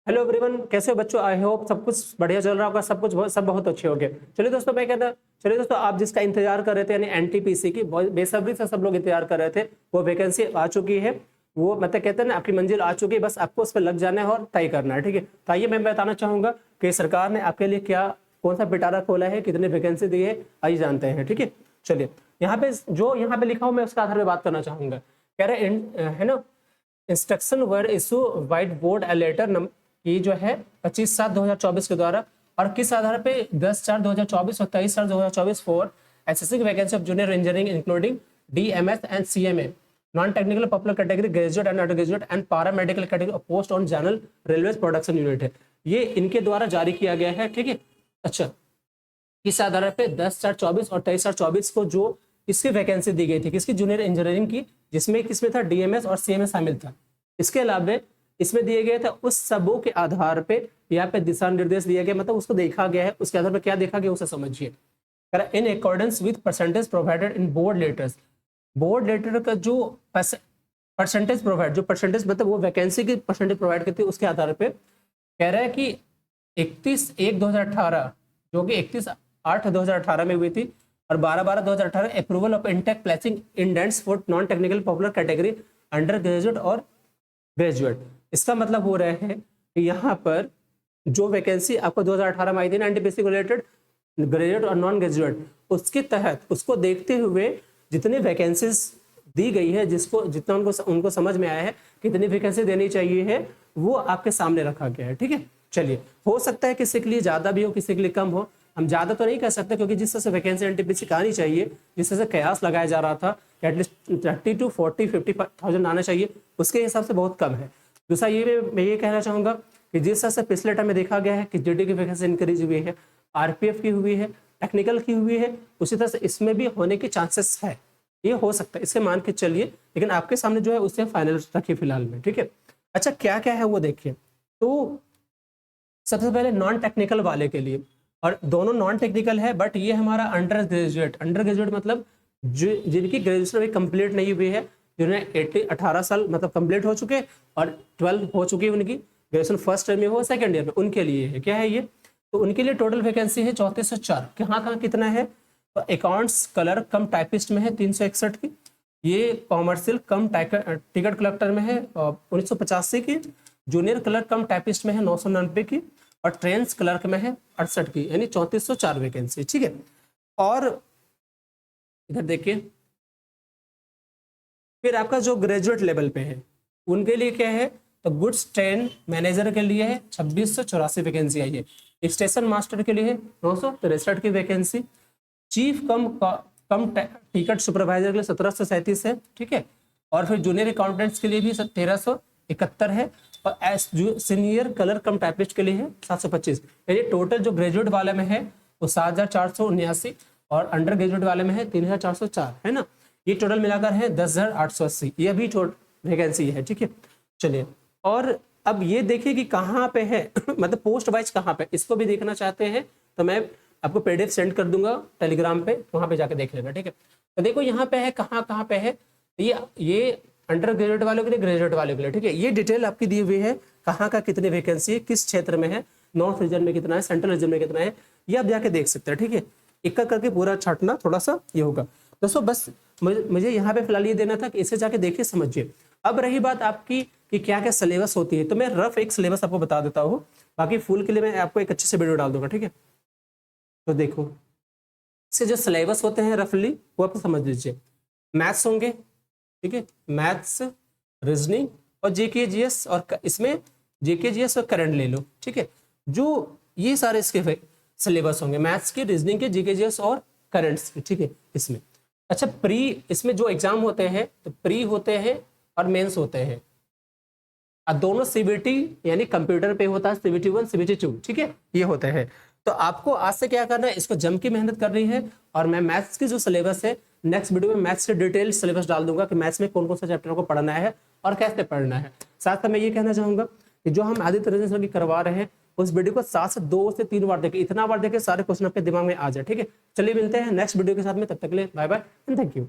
Hello everyone, कैसे हो बच्चों? आई होप सब कुछ बढ़िया चल रहा होगा, सब बहुत अच्छे हो गए। चलिए दोस्तों, मैं कहता चलिए दोस्तों, आप जिसका इंतजार कर रहे थे यानी एनटीपीसी की, बेसब्री से सब लोग इंतजार कर रहे थे, वो वैकेंसी आ चुकी है। वो मतलब कहते हैं ना, आपकी मंजिल आ चुकी है, बस आपको उस पर लग जाना है और तय करना है। ठीक है, तो आइए मैं बताना चाहूंगा कि सरकार ने आपके लिए क्या कौन सा पिटारा खोला है, कितने वैकेंसी दी है, आइए जानते हैं। ठीक है, चलिए यहाँ पे लिखा हूं मैं उसके आधार पर बात करना चाहूंगा। कह रहे है ना, इंस्ट्रक्शन वर इशू व्हाइट बोर्ड लेटर की जो है 25/7/2024 के द्वारा, और किस आधार पे 10/4/2024 और 23/4/2024 for assessing vacancy of junior engineering including DMs and CMA, non technical popular category, graduate and under graduate and पारा medical category post on general railway production unit है। ये इनके द्वारा जारी किया गया है। ठीक है, अच्छा, किस आधार पे 10/4/24 और 23/4/24 को जो इसकी वैकेंसी दी गई थी, किसकी? जूनियर इंजीनियरिंग की, जिसमें किसमें था? डीएमएस और सीएमए शामिल था। इसके अलावा इसमें दिए गए थे उस सबों के आधार पे यहाँ पे दिशा निर्देश दिए गए, मतलब उसको देखा गया है, उसके आधार पे क्या देखा गया उसे समझिए। In accordance with percentage provided in board letters, board letter का जो परसेंटेज प्रोवाइड, जो परसेंटेज मतलब वो वैकेंसी की परसेंटेज प्रोवाइड करती है, उसके आधार पे कह रहा है कि 31/1/2018 जो कि 31/8/2018 में हुई थी, और 12/12/2018 approval of intake placing indents for non technical popular category under graduate और ग्रेजुएट। इसका मतलब हो रहा है कि यहाँ पर जो वैकेंसी आपको 2018 में आई थी ना एनटीपीसी को रिलेटेड, ग्रेजुएट और नॉन ग्रेजुएट, उसके तहत उसको देखते हुए जितनी वैकेंसीज दी गई है, जिसको जितना उनको समझ में आया है कितनी वैकेंसी देनी चाहिए है, वो आपके सामने रखा गया है। ठीक है, चलिए, हो सकता है किसी के लिए ज्यादा भी हो, किसी के लिए कम हो, हम ज्यादा तो नहीं कह सकते, क्योंकि जिस तरह से वैकेंसी एनटीपीसी का आनी चाहिए, जिस तरह से कयास लगाया जा रहा था कि एटलीस्ट 30 to 40-50,000 आना चाहिए, उसके हिसाब से बहुत कम है। दूसरा ये मैं ये कहना चाहूंगा कि जिस तरह से पिछले टाइम में देखा गया है कि जीडी की वैकेंसी इंक्रीज हुई है, आरपीएफ की हुई है, टेक्निकल की हुई है, उसी तरह से इसमें भी होने के चांसेस है। ये हो सकता है, इससे मान के चलिए, लेकिन आपके सामने जो है उससे फाइनल रखिए फिलहाल में। ठीक है, अच्छा, क्या क्या है वो देखिए। तो सबसे पहले नॉन टेक्निकल वाले के लिए, और दोनों नॉन टेक्निकल है, बट ये हमारा अंडर ग्रेजुएट मतलब जिनकी ग्रेजुएशन अभी कंप्लीट नहीं हुई है, जिन्हें 18 साल मतलब कंप्लीट हो चुके और 12 हो चुकी है उनकी ग्रेजुएशन, फर्स्ट ईयर में हो सेकंड ईयर में, उनके लिए है। क्या है ये? तो उनके लिए टोटल वैकेंसी है 3404। कहाँ कितना है? तो अकाउंट्स कलर कम टाइपिस्ट में है 361 की, ये कॉमर्शियल कम टिकट कलेक्टर में है 1985 की, जूनियर क्लर्क कम टाइपिस्ट में है 999 की, और ट्रेन्स क्लर्क में है 68 की, यानी 3404 वैकेंसी। ठीक है, और इधर देखिए, फिर आपका जो ग्रेजुएट लेवल पे है उनके लिए क्या है? तो गुड्स ट्रेन मैनेजर के लिए है 2684 वैकेंसी आई है, स्टेशन मास्टर के लिए है 963 की वैकेंसी, चीफ कम टिकट सुपरवाइजर के लिए 1737 है। ठीक है, और फिर जूनियर अकाउंटेंट्स के लिए भी 1371 है, और सीनियर कलर कम टाइपिस्ट के लिए है 725। यानी टोटल जो ग्रेजुएट वाले में है वो 7479, और अंडर ग्रेजुएट वाले में है 3404, है ना। ये टोटल मिलाकर है 10,880, ये भी वैकेंसी है। ठीक है, चलिए, और अब ये देखिए कि कहाँ पे है मतलब पोस्ट वाइज कहाँ पे, इसको भी देखना चाहते हैं तो मैं आपको पीडीएफ सेंड कर दूंगा टेलीग्राम पे, वहां पे जाके देख लेना। ठीक है, तो देखो यहाँ पे है, कहाँ पे है, ये अंडर ग्रेजुएट वालों के लिए, ग्रेजुएट वालों के लिए। ठीक है, ये डिटेल आपकी दी हुई है, कहाँ का कितनी वैकेंसी है, किस क्षेत्र में है, नॉर्थ रीजन में कितना है, सेंट्रल रीजन में कितना है, ये आप जाके देख सकते हैं। ठीक है, एक करके पूरा छाटना थोड़ा सा ये होगा दोस्तों। बस मुझे यहाँ पे फिलहाल ये देना था कि इसे जाके देखिए, समझिए। अब रही बात आपकी कि क्या क्या सिलेबस होती है, तो मैं रफ एक सिलेबस आपको बता देता हूँ, बाकी फुल के लिए मैं आपको एक अच्छे से वीडियो डाल दूंगा। ठीक है, तो देखो, इससे जो सिलेबस होते हैं रफली वो आप समझ लीजिए। मैथ्स होंगे, ठीक है, मैथ्स, रीजनिंग और जीके जीएस, और इसमें जीके जीएस और करंट ले लो। ठीक है, जो ये सारे इसके सिलेबस होंगे, मैथ्स के, रीजनिंग के, जीके जीएस और करंट्स के। ठीक है, इसमें अच्छा, इसमें जो एग्जाम होते हैं तो प्री होते हैं और मेंस होते हैं, और दोनों सीबीटी यानी कंप्यूटर पे होता है, सीबीटी 1 सीबीटी 2। ठीक है, ये होते हैं। तो आपको आज से क्या करना है, इसको जम की मेहनत करनी है, और मैं मैथ्स की जो सिलेबस है नेक्स्ट वीडियो में मैथ्स के डिटेल सिलेबस डाल दूंगा कि मैथ्स में कौन कौन सा चैप्टर को पढ़ना है और कैसे पढ़ना है। साथ में मैं ये कहना चाहूंगा कि जो हम आदित्य रंजन सर की करवा रहे हैं उस वीडियो को 7 से 2 से 3 बार देखें, इतना बार देखें सारे क्वेश्चन आपके दिमाग में आ जाए। ठीक है, चलिए मिलते हैं नेक्स्ट वीडियो के साथ में, तब तक के लिए bye bye and thank you.